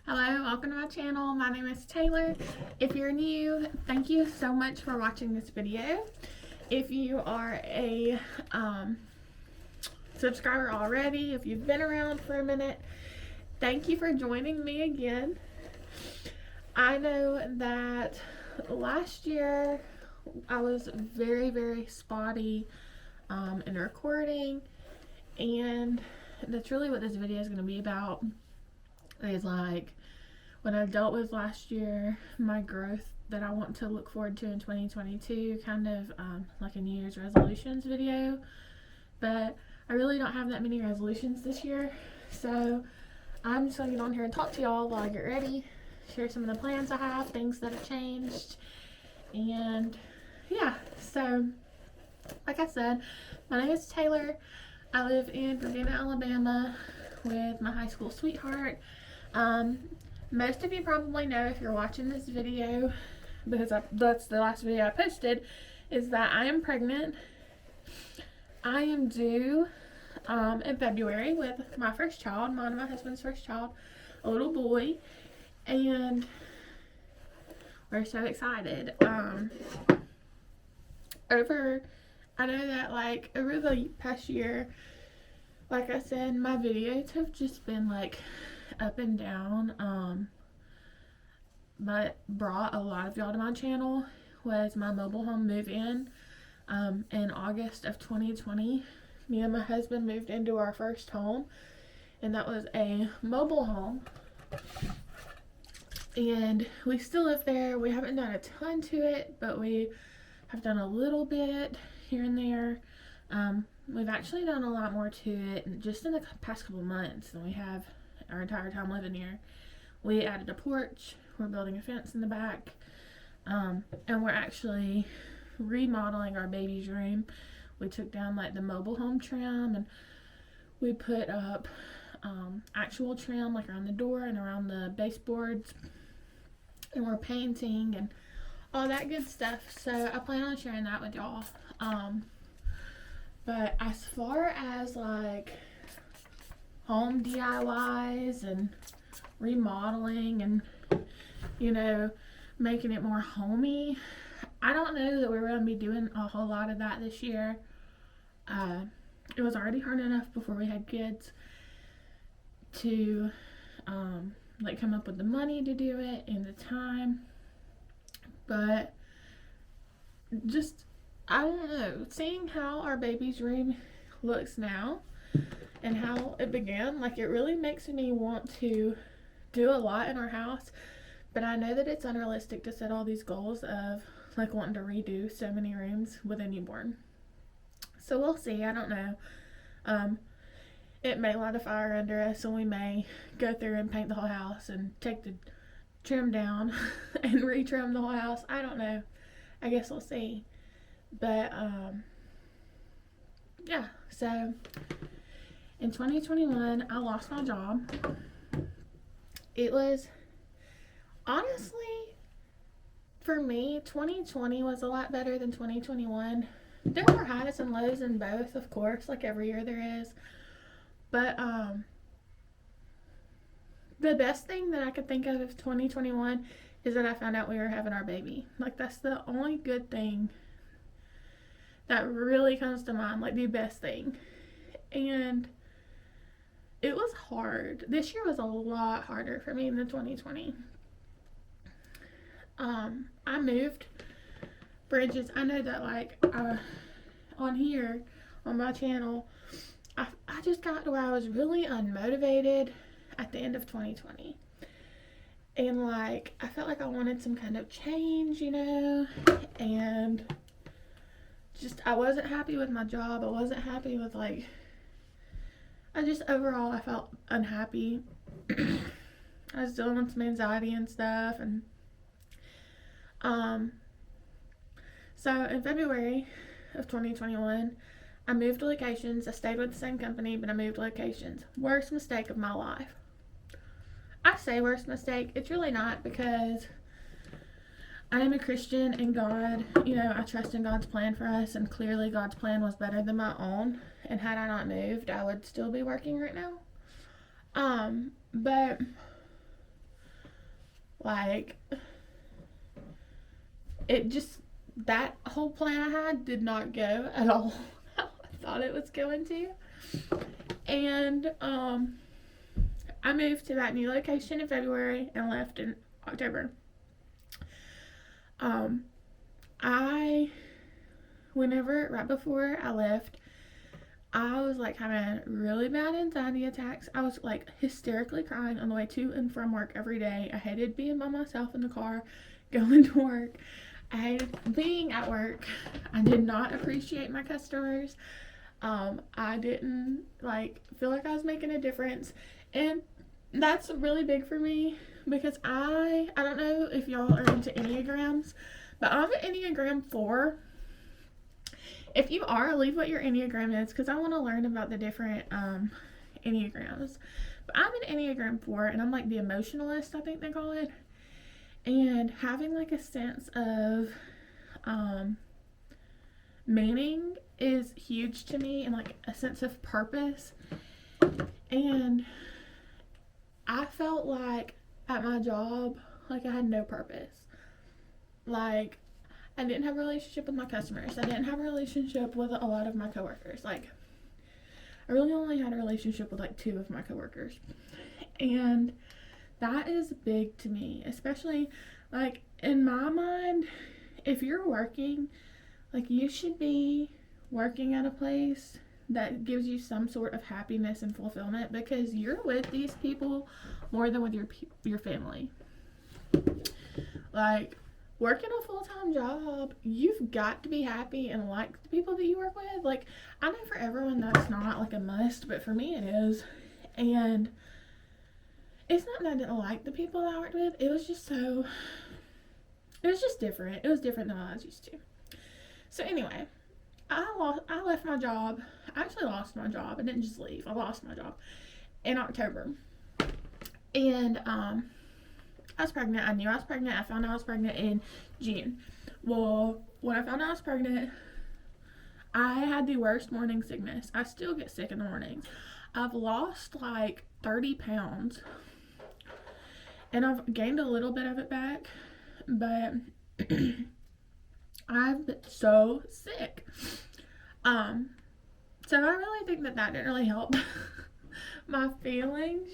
Hello, welcome to my channel. My name is Taylor. If you're new, thank you so much for watching this video. If you are a subscriber already, if you've been around for a minute, thank you for joining me again. I know that last year I was very spotty in recording, and that's really what this video is going to be about. Is like what I dealt with last year, my growth that I want to look forward to in 2022, kind of like a New Year's resolutions video. But I really don't have that many resolutions this year, so I'm just going to get on here and talk to y'all while I get ready, share some of the plans I have, things that have changed, and yeah. So like I said, my name is Taylor. I live in Grwm, Alabama with my high school sweetheart. Most of you probably know, if you're watching this video, because that's the last video I posted, is that I am pregnant. I am due in February with my first child, mine and my husband's first child, a little boy, and we're so excited. I know that like over the past year, like I said, my videos have just been like up and down. What brought a lot of y'all to my channel was my mobile home move-in. In August of 2020, me and my husband moved into our first home, and that was a mobile home, and we still live there. We haven't done a ton to it, but we have done a little bit here and there. We've actually done a lot more to it just in the past couple months than we have our entire time living here. We added a porch, we're building a fence in the back, and we're actually remodeling our baby's room. We took down like the mobile home trim, and we put up actual trim like around the door and around the baseboards, and we're painting and all that good stuff. So I plan on sharing that with y'all. But as far as like home DIYs and remodeling and, you know, making it more homey, I don't know that we're going to be doing a whole lot of that this year. It was already hard enough before we had kids to like come up with the money to do it and the time, but just, I don't know, seeing how our baby's room looks now and how it began, like, it really makes me want to do a lot in our house. But I know that it's unrealistic to set all these goals of like wanting to redo so many rooms with a newborn. So we'll see. I don't know. It may light a fire under us, and we may go through and paint the whole house and take the trim down and retrim the whole house. I don't know. I guess we'll see. But yeah. So in 2021, I lost my job. It was, honestly, for me, 2020 was a lot better than 2021. There were highs and lows in both, of course, like every year there is. But the best thing that I could think of 2021 is that I found out we were having our baby. Like, that's the only good thing that really comes to mind, like the best thing. And it was hard. This year was a lot harder for me than 2020. I moved bridges. I know that like on here on my channel, I just got to where I was really unmotivated at the end of 2020. And like, I felt like I wanted some kind of change, you know, and just, I wasn't happy with my job. I wasn't happy with like, overall I felt unhappy. I was dealing with some anxiety and stuff, and so in February of 2021, I moved locations. I stayed with the same company, but I moved locations. Worst mistake of my life. I say worst mistake. It's really not, because I am a Christian, and God, you know, I trust in God's plan for us, and clearly God's plan was better than my own. And had I not moved, I would still be working right now. But Like, it just, that whole plan I had did not go at all how I thought it was going to. And I moved to that new location in February and left in October. Right before I left, I was like having really bad anxiety attacks. I was like hysterically crying on the way to and from work every day. I hated being by myself in the car, going to work. I hated being at work. I did not appreciate my customers. I didn't like feel like I was making a difference, and that's really big for me because I don't know if y'all are into Enneagrams, but I'm an Enneagram 4. If you are, leave what your Enneagram is because I want to learn about the different Enneagrams. But I'm an Enneagram 4, and I'm like the emotionalist, I think they call it. And having like a sense of meaning is huge to me, and like a sense of purpose. And I felt like at my job, like I had no purpose. Like, I didn't have a relationship with my customers. I didn't have a relationship with a lot of my coworkers. Like, I really only had a relationship with like 2 of my coworkers. And that is big to me, especially like in my mind, if you're working, like you should be working at a place that gives you some sort of happiness and fulfillment because you're with these people more than with your family. Like, working a full-time job, you've got to be happy and like the people that you work with. Like, I know for everyone that's not like a must, but for me it is. And it's not that I didn't like the people that I worked with. It was just different. It was different than what I was used to. So anyway, I left my job. I actually lost my job. I didn't just leave. I lost my job in October. And I was pregnant. I knew I was pregnant. I found out I was pregnant in June. Well, when I found out I was pregnant, I had the worst morning sickness. I still get sick in the mornings. I've lost like 30 pounds. And I've gained a little bit of it back. But I've been so sick. So I really think that didn't really help my feelings,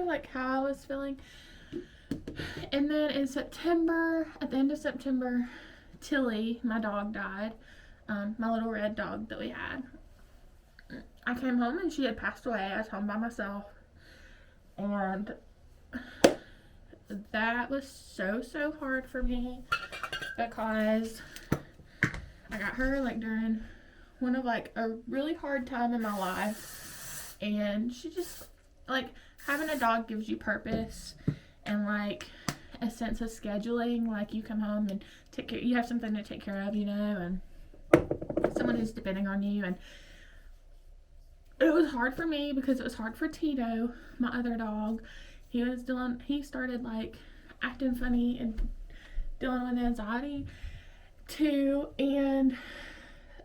like how I was feeling. And then in September, at the end of September, Tilly, my dog, died. My little red dog that we had. I came home and she had passed away. I was home by myself. And that was so hard for me because I got her like during one of like a really hard time in my life, and she just like having a dog gives you purpose and like a sense of scheduling. Like you come home and you have something to take care of, and someone who's depending on you. And it was hard for me because it was hard for Tito, my other dog. He started like acting funny and dealing with anxiety too, and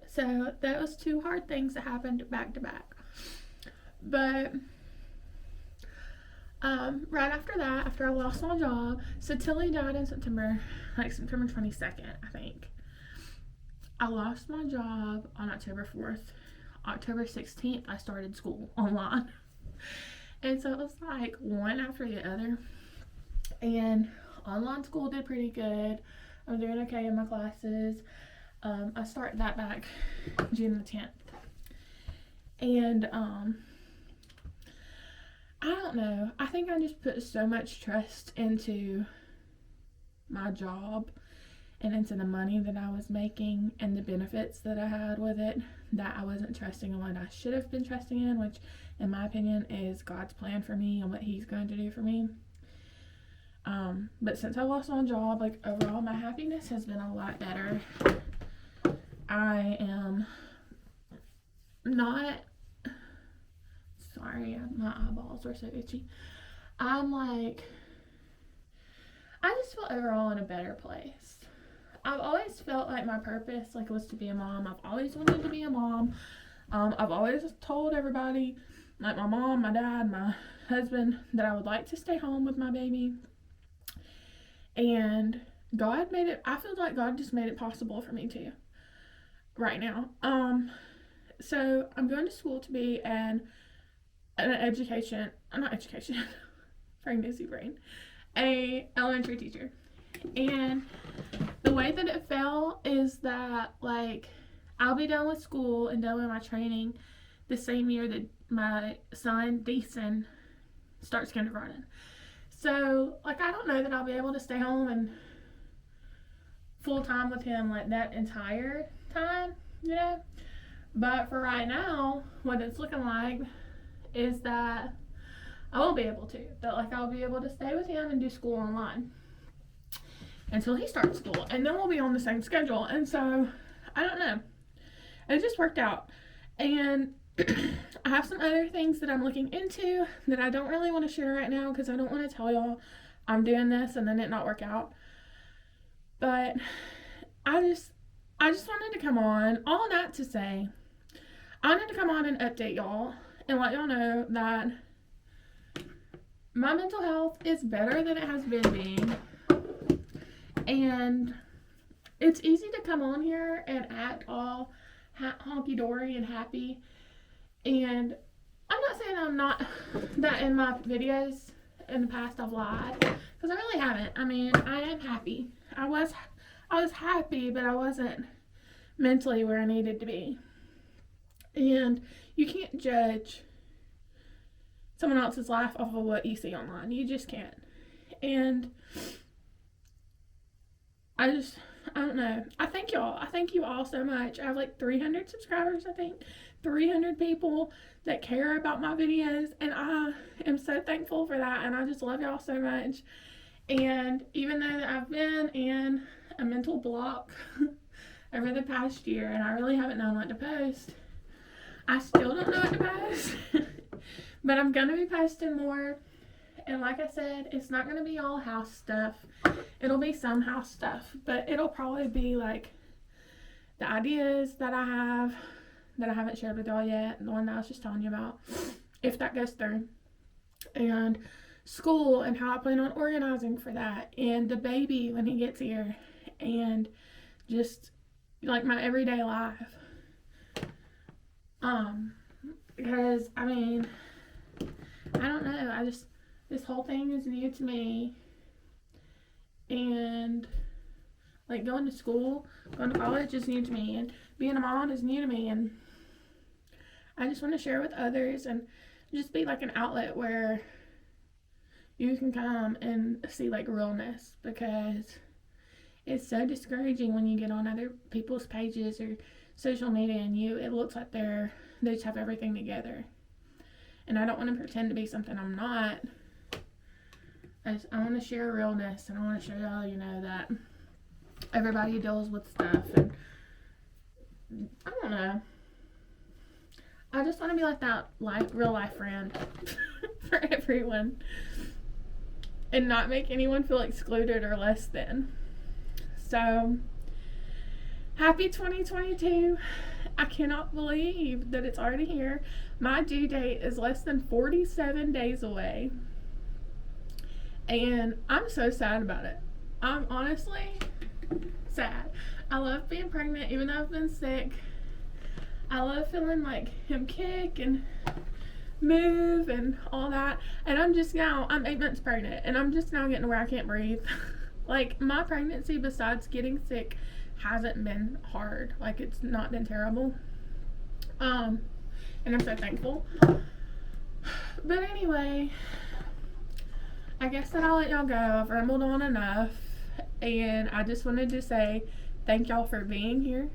so that was 2 hard things that happened back to back. But right after that, after I lost my job, so Tilly died in September, like September 22nd, I think. I lost my job on October 4th. October 16th, I started school online. And so it was like one after the other. And online school did pretty good. I'm doing okay in my classes. I started that back June the 10th. And I don't know. I think I just put so much trust into my job and into the money that I was making and the benefits that I had with it that I wasn't trusting in what I should have been trusting in, which in my opinion is God's plan for me and what He's going to do for me. But since I lost my job, like overall my happiness has been a lot better. I am not, sorry, my eyeballs are so itchy. I just feel overall in a better place. I've always felt like my purpose was to be a mom. I've always wanted to be a mom. I've always told everybody, like my mom, my dad, my husband, that I would like to stay home with my baby. And God made it, I feel like God just made it possible for me too right now. So I'm going to school to be an not education, pregnancy brain, a elementary teacher. And the way that it fell is that, like, I'll be done with school and done with my training the same year that my son, Deason, starts kindergarten. So, like, I don't know that I'll be able to stay home and full time with him, like, that entire time, you know? But for right now, what it's looking like is that I won't be able to. That, like, I'll be able to stay with him and do school online until he starts school. And then we'll be on the same schedule. And so, I don't know. It just worked out. And I have some other things that I'm looking into that I don't really want to share right now because I don't want to tell y'all I'm doing this and then it not work out. But I just wanted to come on, all that to say, I wanted to come on and update y'all and let y'all know that my mental health is better than it has been being. And it's easy to come on here and act all honky-dory and happy. And I'm not saying I'm not, that in my videos in the past I've lied, because I really haven't. I mean, I am happy. I was happy, but I wasn't mentally where I needed to be. And you can't judge someone else's life off of what you see online. You just can't. And I don't know. I thank y'all. I thank you all so much. I have like 300 subscribers, I think. 300 people that care about my videos. And I am so thankful for that. And I just love y'all so much. And even though I've been in a mental block over the past year and I really haven't known what to post, I still don't know what to post. But I'm going to be posting more. And like I said, it's not going to be all house stuff. It'll be some house stuff. But it'll probably be like the ideas that I have that I haven't shared with y'all yet. And the one that I was just telling you about. If that goes through. And school and how I plan on organizing for that. And the baby when he gets here. And just like my everyday life. Because, I mean, I don't know. This whole thing is new to me. And, like, going to school, going to college is new to me. And being a mom is new to me. And I just want to share with others and just be, like, an outlet where you can come and see, like, realness. Because it's so discouraging when you get on other people's pages or social media and it looks like they just have everything together. And I don't want to pretend to be something I'm not. I want to share realness, and I want to show y'all, that everybody deals with stuff, and I don't know. I just want to be like that real life friend for everyone, and not make anyone feel excluded or less than. So, happy 2022. I cannot believe that it's already here. My due date is less than 47 days away. And I'm so sad about it. I'm honestly sad. I love being pregnant, even though I've been sick. I love feeling like him kick and move and all that. And I'm 8 months pregnant, and I'm just now getting to where I can't breathe. Like, my pregnancy, besides getting sick, hasn't been hard. Like, it's not been terrible. And I'm so thankful. But anyway, I guess that I'll let y'all go. I've rambled on enough. And I just wanted to say thank y'all for being here.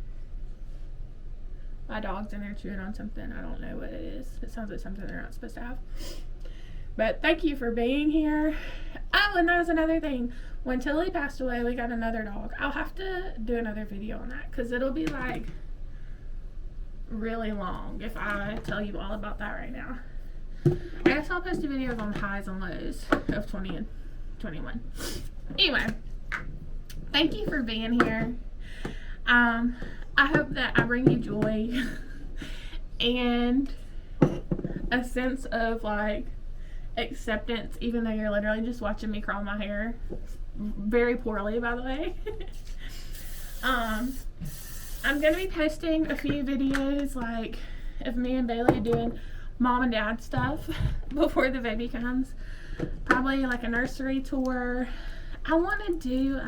My dog's in there chewing on something. I don't know what it is. It sounds like something they're not supposed to have. But thank you for being here. Oh, and that was another thing. When Tilly passed away, we got another dog. I'll have to do another video on that, because it'll be like really long if I tell you all about that right now. I guess I'll post a video on highs and lows of 20 and 21. Anyway, thank you for being here. I hope that I bring you joy and a sense of like acceptance, even though you're literally just watching me curl my hair very poorly, by the way. I'm gonna be posting a few videos like of me and Bailey doing mom and dad stuff before the baby comes. Probably like a nursery tour. I want to do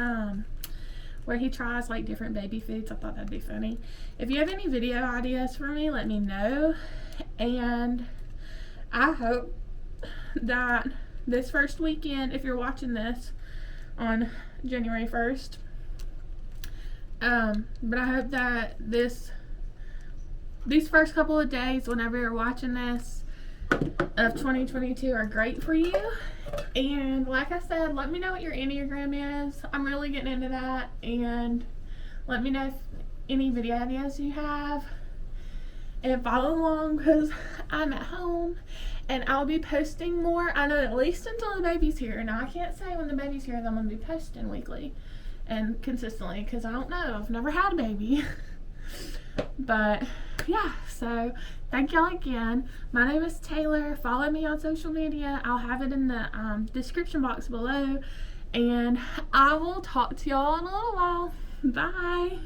where he tries like different baby foods. I thought that'd be funny. If you have any video ideas for me, let me know. And I hope that this first weekend, if you're watching this on January 1st, but I hope that these first couple of days, whenever you're watching this, of 2022 are great for you. And like I said, let me know what your Enneagram is. I'm really getting into that. And let me know if any video ideas you have. And follow along, because I'm at home and I'll be posting more. I know at least until the baby's here. Now I can't say when the baby's here that I'm going to be posting weekly and consistently, because I don't know. I've never had a baby. But yeah, so thank y'all again. My name is Taylor. Follow me on social media. I'll have it in the description box below. And I will talk to y'all in a little while. Bye.